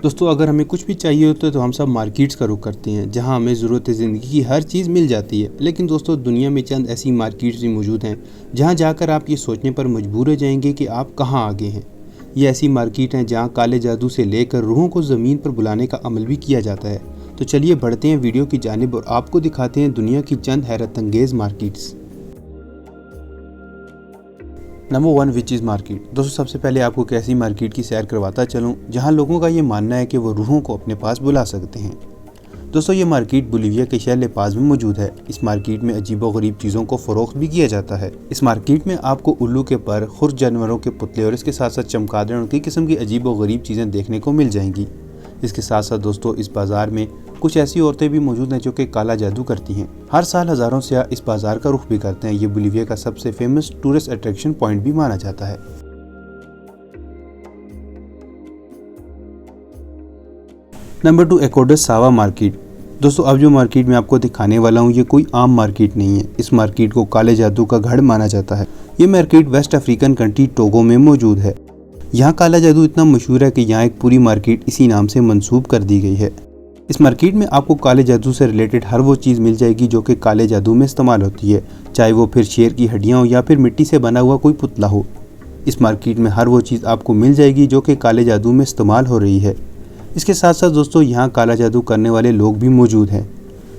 दोस्तों अगर हमें कुछ भी चाहिए होता है तो हम सब मार्केट्स का रुख करते हैं, जहां हमें ज़रूरत ज़िंदगी की हर चीज़ मिल जाती है। लेकिन दोस्तों दुनिया में चंद ऐसी मार्केट्स भी मौजूद हैं जहां जाकर आप ये सोचने पर मजबूर हो जाएंगे कि आप कहां आ गए हैं। ये ऐसी मार्केट हैं जहां काले जादू से लेकर रूहों को ज़मीन पर बुलाने का अमल भी किया जाता है। तो चलिए बढ़ते हैं वीडियो की जानिब और आपको दिखाते हैं दुनिया की चंद हैरत अंगेज़ मार्केट्स। Number 1 witches market. दोस्तों सबसे पहले आपको एक ऐसी मार्केट की सैर करवाता चलूं जहां लोगों का ये मानना है कि वो रूहों को अपने पास बुला सकते हैं। दोस्तों ये मार्केट बोलीविया के शहर लेपाज में मौजूद है। इस मार्केट में अजीबोगरीब चीज़ों को फरोख्त भी किया जाता है। इस मार्केट में आपको उल्लू के पर, खुर्द जानवरों के पुतले और इसके साथ साथ चमगादड़ और कई किस्म की अजीबोगरीब चीज़ें देखने को मिल जाएंगी। इसके साथ साथ दोस्तों इस बाज़ार में कुछ ऐसी औरतें भी मौजूद हैं जो कि काला जादू करती हैं। हर साल हज़ारों सयाह इस बाज़ार का रुख भी करते हैं। ये बोलीविया का सबसे फेमस टूरिस्ट अट्रैक्शन पॉइंट भी माना जाता है। नंबर 2 एकोडस सावा मार्केट। दोस्तों अब जो मार्केट मैं आपको दिखाने वाला हूँ ये कोई आम मार्केट नहीं है। इस मार्केट को काले जादू का गढ़ माना जाता है। ये market west African country Togo में मौजूद है। यहाँ काला जादू इतना मशहूर है कि यहाँ एक पूरी मार्केट इसी नाम से मंसूब कर दी गई है। इस मार्केट में आपको काले जादू से रिलेटेड हर वो चीज़ मिल जाएगी जो कि काले जादू में इस्तेमाल होती है, चाहे वो फिर शेर की हड्डियाँ हो या फिर मिट्टी से बना हुआ कोई पुतला हो। इस मार्केट में हर वो चीज़ आपको मिल जाएगी जो कि काले जादू में इस्तेमाल हो रही है। इसके साथ साथ दोस्तों यहाँ काला जादू करने वाले लोग भी मौजूद हैं।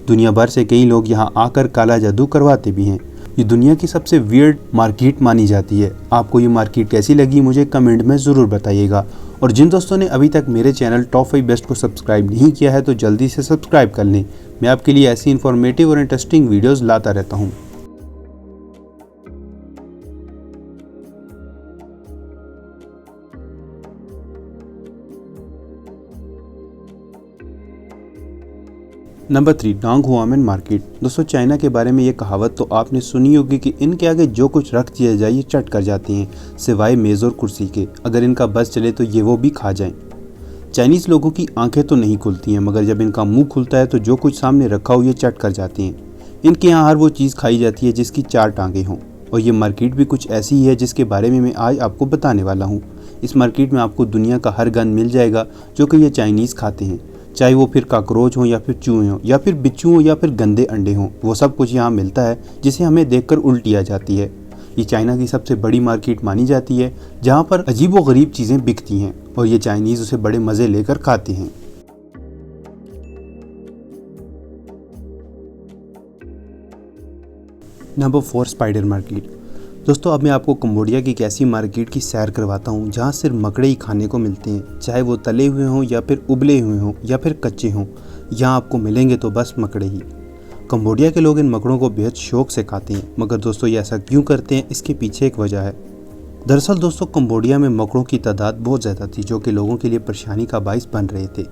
दुनिया भर से कई लोग यहाँ आकर काला जादू करवाते भी हैं। ये दुनिया की सबसे वियर्ड मार्केट मानी जाती है। आपको ये मार्केट कैसी लगी मुझे कमेंट में ज़रूर बताइएगा। और जिन दोस्तों ने अभी तक मेरे चैनल टॉप 5 बेस्ट को सब्सक्राइब नहीं किया है तो जल्दी से सब्सक्राइब कर लें। मैं आपके लिए ऐसी इन्फॉर्मेटिव और इंटरेस्टिंग वीडियोज़ लाता रहता हूँ। नंबर 3 डांग हुआमेन मार्केट। दोस्तों चाइना के बारे में ये कहावत तो आपने सुनी होगी कि इनके आगे जो कुछ रख दिया जाए ये चट कर जाती हैं, सिवाय मेज़ और कुर्सी के। अगर इनका बस चले तो ये वो भी खा जाएं। चाइनीज़ लोगों की आंखें तो नहीं खुलती हैं, मगर जब इनका मुंह खुलता है तो जो कुछ सामने रखा हो ये चट कर जाती हैं। इनके यहाँ हर वो चीज़ खाई जाती है जिसकी 4 टांगें हों। और ये मार्केट भी कुछ ऐसी ही है जिसके बारे में मैं आज आपको बताने वाला हूँ। इस मार्केट में आपको दुनिया का हर गंद मिल जाएगा जो कि ये चाइनीज़ खाते हैं, चाहे वो फिर काकरोच हों या फिर चूहे हों या फिर बिच्छू हों या फिर गंदे अंडे हों। वो सब कुछ यहाँ मिलता है जिसे हमें देखकर उल्टी आ जाती है। ये चाइना की सबसे बड़ी मार्केट मानी जाती है जहाँ पर अजीबो गरीब चीज़ें बिकती हैं और ये चाइनीज़ उसे बड़े मज़े लेकर खाते हैं। Number 4 spider market. दोस्तों अब मैं आपको कंबोडिया की एक ऐसी मार्केट की सैर करवाता हूँ जहाँ सिर्फ मकड़े ही खाने को मिलते हैं, चाहे वो तले हुए हों या फिर उबले हुए हों या फिर कच्चे हों। यहाँ आपको मिलेंगे तो बस मकड़े ही। कंबोडिया के लोग इन मकड़ों को बेहद शौक से खाते हैं, मगर दोस्तों ये ऐसा क्यों करते हैं इसके पीछे एक वजह है। दरअसल दोस्तों कंबोडिया में मकड़ों की तादाद बहुत ज़्यादा थी जो कि लोगों के लिए परेशानी का बाइस बन रहे थे।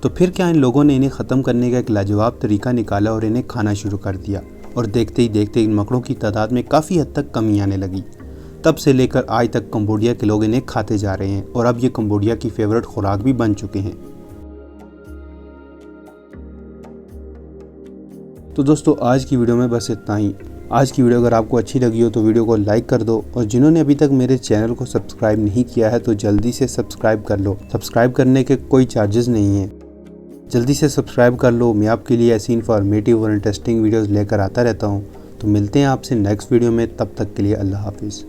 तो फिर क्या इन लोगों ने इन्हें ख़त्म करने का एक लाजवाब तरीका निकाला और इन्हें खाना शुरू कर दिया। और देखते ही देखते इन मकड़ों की तादाद में काफ़ी हद तक कमी आने लगी। तब से लेकर आज तक कंबोडिया के लोग इन्हें खाते जा रहे हैं और अब ये कंबोडिया की फेवरेट खुराक भी बन चुके हैं। तो दोस्तों आज की वीडियो में बस इतना ही। आज की वीडियो अगर आपको अच्छी लगी हो तो वीडियो को लाइक कर दो और जिन्होंने अभी तक मेरे चैनल को सब्सक्राइब नहीं किया है तो जल्दी से सब्सक्राइब कर लो। सब्सक्राइब करने के कोई चार्जेस नहीं हैं, जल्दी से सब्सक्राइब कर लो। मैं आपके लिए ऐसी इन्फॉर्मेटिव और इंटरेस्टिंग वीडियोस लेकर आता रहता हूँ। तो मिलते हैं आपसे नेक्स्ट वीडियो में, तब तक के लिए अल्लाह हाफिज़।